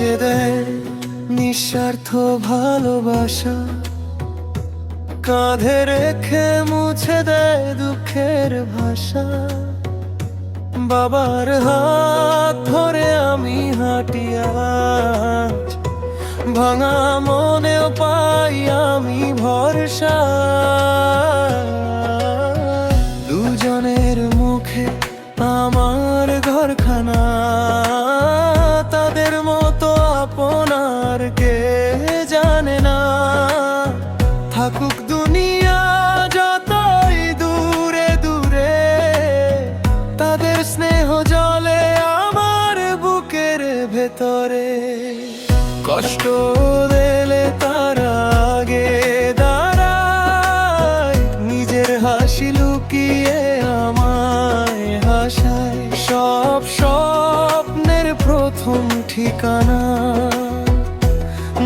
বুকে দেয় নিঃস্বার্থ ভালোবাসা, কাঁধে রেখে মুছে দেয় দুঃখের ভাষা। বাবার হাত ধরে আমি হাঁটি আজ, ভাঙা মনেও পাই আমি ভরসা। দুজনের মুখে আমার ঘরখানা, তাদের মতো আপনার কে জানে না। থাকুক দুনিয়া যতই দূরে দূরে, তাদের স্নেহ জলে আমার বুকের ভেতরে। কষ্ট দিলে তারা আগে দাঁড়ায়, নিজের হাসি লুকিয়ে আমায় হাসায়। সব স্বপ্নের প্রথম ঠিকানা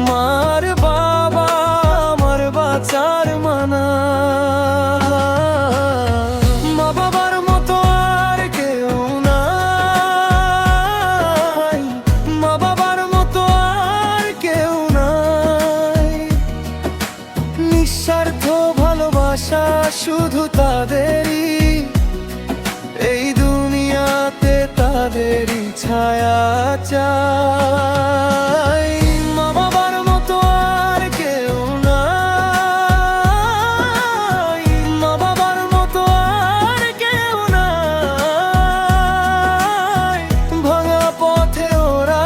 মার বাবা, আমার বাঁচার মানা। মা বাবার মতো আর কেউ নাই, মা বাবার মতো আর কেউ নাই। নিঃস্বার্থ ভালোবাসা শুধু তাদেরই, এই দুনিয়াতে তাদেরই ছায়া চাই। মা বাবার মতো আর কেউ নাই, মা বাবার মতো আর কেউ নাই। ভাঙা পথে ওরা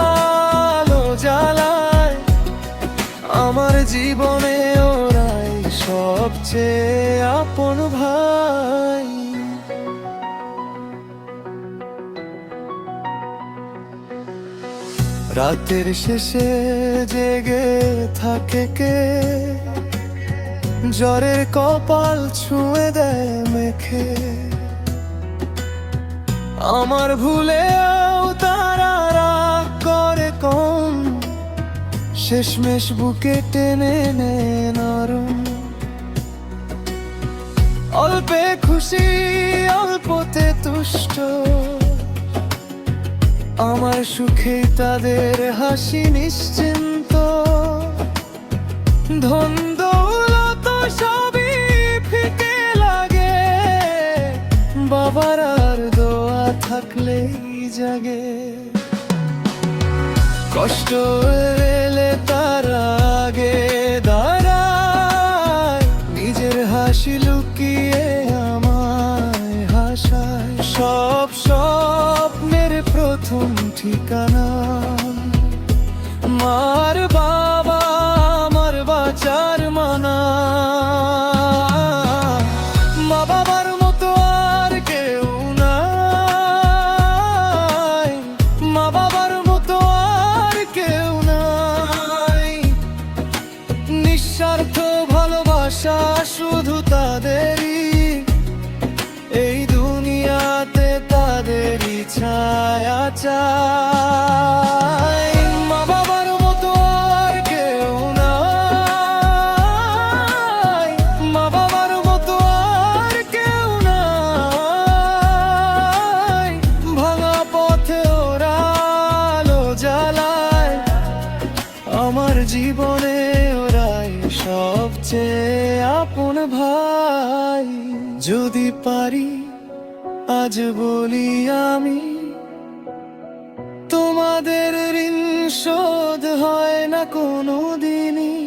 আলো জ্বালায়, আমার জীবনে ওরাই সবচেয়ে আপন ভাই। রাতের শেষে জেগে থাকে কে, জ্বরের কপাল ছুঁয়ে দেয় মেখে। আমার ভুলেও তারা রাগ করে কম, শেষমেশ বুকে টেনে নেয় নরম। অল্পে খুশি অল্পতে তুষ্ট, আমার সুখে তাদের হাসি নিশ্চিন্ত। ধন দৌলত সবই ফিকে লাগে, বাবার আর দোয়া থাকলেই জাগে। কষ্ট এলে তারা আগে দাঁড়ায়, নিজের হাসি লুকিয়ে আমায় হাসায়। সব স্বপ্নের প্রথম ঠিকানা মার বাবা, আমার বাঁচার মানা। মা বাবার মতো আর কেউ নাই, মা বাবার মতো আর কেউ নাই। নিঃস্বার্থ ভালোবাসা শুধু তাদেরই, এই দুনিয়াতে তাদেরই ছায়া চাই। মা বাবার মতো আর কেউ নাই, মা বাবার মতো আর কেউ নাই। ভাঙা পথে ওরা আলো জ্বালায়, আমার জীবনে ওরাই সবচেয়ে আপন ভাই। যদি পারি আজ বলি আমি, তোমাদের ঋণ শোধ হয় না কোনো দিনই।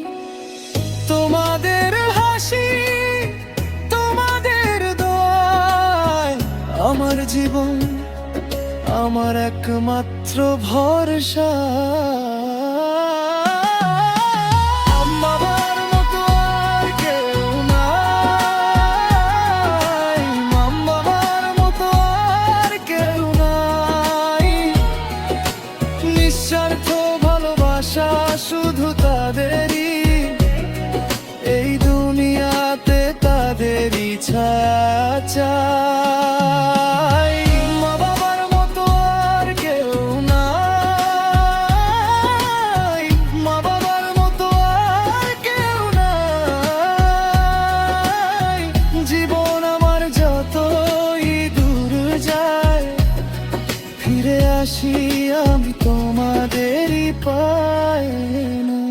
তোমাদের হাসি তোমাদের দোয়ায় আমার জীবন, আমার একমাত্র ভরসা। নিঃস্বার্থ ভালোবাসা শুধু তাদেরই, এই দুনিয়াতে তাদেরই ছায়া চাই। মা বাবার মতো আর কেউ নাই, মা বাবার মতো আর কেউ নাই। জীবন আমার যতই দূর যায়, ফিরে ফিরে আসি আমি তোমাদেরই পায়ে না।